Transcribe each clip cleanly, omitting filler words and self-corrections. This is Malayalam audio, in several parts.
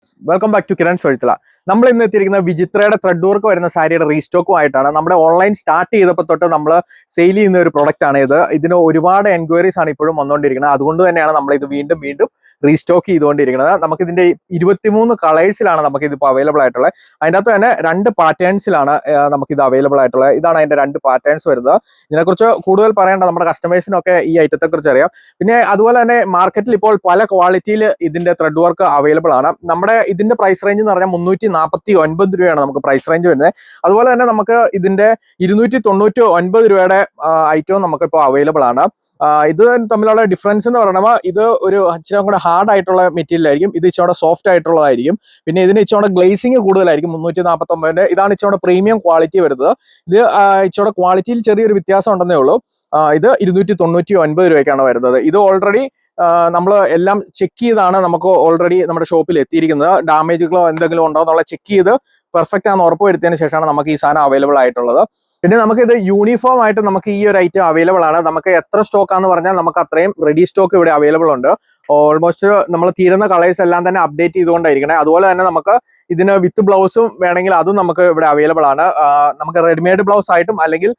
Viewers, welcome back to Kiran സൊഴിത്തല. നമ്മൾ ഇന്ന് എത്തിയിരിക്കുന്ന വിചിത്രയുടെ ത്രെഡ് വർക്ക് വരുന്ന സാരിയുടെ റീസ്റ്റോക്കുമായിട്ടാണ്. നമ്മുടെ ഓൺലൈൻ സ്റ്റാർട്ട് ചെയ്തപ്പോൾ തൊട്ട് നമ്മൾ സെയിൽ ചെയ്യുന്ന ഒരു പ്രൊഡക്റ്റ് ആണ് ഇത്. ഇതിന് ഒരുപാട് എൻക്വയറീസ് ആണ് ഇപ്പോഴും വന്നുകൊണ്ടിരിക്കുന്നത്. അതുകൊണ്ട് തന്നെയാണ് നമ്മൾ ഇത് വീണ്ടും റീസ്റ്റോക്ക് ചെയ്തുകൊണ്ടിരിക്കുന്നത്. നമുക്കിതിന്റെ 23 കളേഴ്സിലാണ് നമുക്കിതിപ്പോൾ അവൈലബിൾ ആയിട്ടുള്ളത്. അതിൻ്റെ അകത്ത് തന്നെ 2 പാറ്റേൺസിലാണ് നമുക്കിത് അവൈലബിൾ ആയിട്ടുള്ളത്. ഇതാണ് അതിന്റെ 2 പാറ്റേൺസ് വരുന്നത്. ഇതിനെക്കുറിച്ച് കൂടുതൽ പറയേണ്ട നമ്മുടെ കസ്റ്റമേഴ്സിനൊക്കെ ഈ ഐറ്റത്തെ കുറിച്ച് അറിയാം. പിന്നെ അതുപോലെ തന്നെ മാർക്കറ്റിൽ ഇപ്പോൾ പല ക്വാളിറ്റിയിൽ ഇതിന്റെ ത്രെഡ് വർക്ക് അവൈലബിൾ ആണ്. നമ്മുടെ ഇതിന്റെ പ്രൈസ് റേഞ്ച് എന്ന് പറഞ്ഞാൽ 349 രൂപയാണ് നമുക്ക് പ്രൈസ് റേഞ്ച് വരുന്നത്. അതുപോലെ തന്നെ നമുക്ക് ഇതിന്റെ 299 രൂപയുടെ ഐറ്റവും നമുക്കിപ്പോൾ അവൈലബിൾ ആണ്. ഇത് തമ്മിലുള്ള ഡിഫറൻസ് എന്ന് പറയുമ്പോൾ ഇത് ഒരു ഇച്ചിരി കൂടെ ഹാർഡ് ആയിട്ടുള്ള മെറ്റീരിയൽ ആയിരിക്കും, ഇത് ഇച്ചിരി സോഫ്റ്റ് ആയിട്ടുള്ളതായിരിക്കും. പിന്നെ ഇതിന് ഇച്ചിരി ഗ്ലേസിംഗ് കൂടുതലായിരിക്കും 349. ഇതാണ് ഇച്ചിരി പ്രീമിയം ക്വാളിറ്റി വരുന്നത്. ഇത് ഇച്ചിരി ക്വാളിറ്റിയിൽ ചെറിയൊരു വ്യത്യാസം ഉണ്ടെന്നേ ഉള്ളൂ. ഇത് 299 രൂപയ്ക്കാണ് വരുന്നത്. ഇത് ഓൾറെഡി നമ്മൾ എല്ലാം ചെക്ക് ചെയ്താണ് നമുക്ക് ഓൾറെഡി നമ്മുടെ ഷോപ്പിൽ എത്തിയിരിക്കുന്നത്. ഡാമേജുകളോ എന്തെങ്കിലും ഉണ്ടോ എന്നുള്ള ചെക്ക് ചെയ്ത് പെർഫെക്റ്റ് ആണെന്ന് ഉറപ്പ് വരുത്തിയതിന് ശേഷമാണ് നമുക്ക് ഈ സാധനം അവൈലബിൾ ആയിട്ടുള്ളത്. പിന്നെ നമുക്ക് ഇത് യൂണിഫോം ആയിട്ട് നമുക്ക് ഈ ഒരു ഐറ്റം അവൈലബിൾ ആണ്. നമുക്ക് എത്ര സ്റ്റോക്ക് ആണെന്ന് പറഞ്ഞാൽ നമുക്ക് അത്രയും റെഡി സ്റ്റോക്ക് ഇവിടെ അവൈലബിൾ ഉണ്ട്. ഓൾമോസ്റ്റ് നമ്മൾ തീരുന്ന കളേഴ്സ് എല്ലാം തന്നെ അപ്ഡേറ്റ് ചെയ്തുകൊണ്ടായിരിക്കണേ. അതുപോലെ തന്നെ നമുക്ക് ഇതിന് വിത്ത് ബ്ലൗസും വേണമെങ്കിൽ അതും നമുക്ക് ഇവിടെ അവൈലബിൾ ആണ്. നമുക്ക് റെഡിമെയ്ഡ് ബ്ലൗസ് ആയിട്ടും അല്ലെങ്കിൽ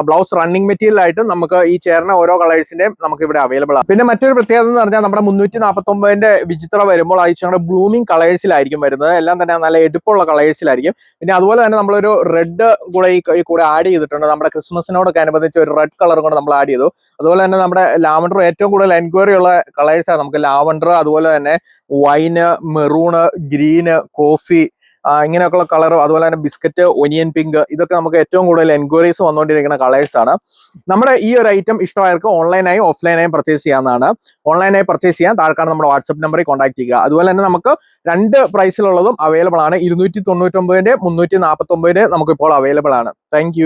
ബ്ലൗസ് റണ്ണിങ് മെറ്റീരിയൽ ആയിട്ടും നമുക്ക് ഈ ചേർന്ന ഓരോ കളേഴ്സിന്റെയും നമുക്ക് ഇവിടെ അവൈലബിൾ ആണ്. പിന്നെ മറ്റൊരു പ്രത്യേകത എന്ന് പറഞ്ഞാൽ നമ്മുടെ 349 വിചിത്ര വരുമ്പോൾ അയച്ചുകൊണ്ട് ബ്ലൂമിംഗ് കളേഴ്സിലായിരിക്കും വരുന്നത്. എല്ലാം തന്നെ നല്ല എടുപ്പുള്ള കളേഴ്സിലായിരിക്കും. പിന്നെ അതുപോലെ തന്നെ നമ്മളൊരു റെഡ് കൂടെ ഈ കൂടെ ആഡ് ചെയ്തിട്ടുണ്ട്. നമ്മുടെ ക്രിസ്മസിനോടൊക്കെ അനുബന്ധിച്ച് ഒരു റെഡ് കളർ കൂടെ നമ്മൾ ആഡ് ചെയ്തു. അതുപോലെ തന്നെ നമ്മുടെ ലാവൻഡർ ഏറ്റവും കൂടുതൽ എൻക്വയറി ഉള്ള കളേഴ്സാണ്. നമുക്ക് ലാവൻഡർ, അതുപോലെ തന്നെ വൈന്, മെറൂണ്, ഗ്രീന്, കോഫി, ഇങ്ങനെയൊക്കെയുള്ള കളർ, അതുപോലെ തന്നെ ബിസ്ക്കറ്റ്, ഒനിയൻ പിങ്ക്, ഇതൊക്കെ നമുക്ക് ഏറ്റവും കൂടുതൽ എൻക്വയറീസ് വന്നുകൊണ്ടിരിക്കുന്ന കളേഴ്സ് ആണ്. നമ്മുടെ ഈ ഒരു ഐറ്റം ഇഷ്ടമായവർക്ക് ഓൺലൈനായും ഓഫ്ലൈനായും പർച്ചേസ് ചെയ്യാവുന്നതാണ്. ഓൺലൈനായി പർച്ചേസ് ചെയ്യാൻ താഴെക്കാണ് നമ്മുടെ വാട്സ്ആപ്പ് നമ്പറിൽ കോൺടാക്ട് ചെയ്യുക. അതുപോലെ തന്നെ നമുക്ക് 2 പ്രൈസിലുള്ളതും അവൈലബിൾ ആണ്. 299 349 നമുക്കിപ്പോൾ അവൈലബിൾ ആണ്. താങ്ക്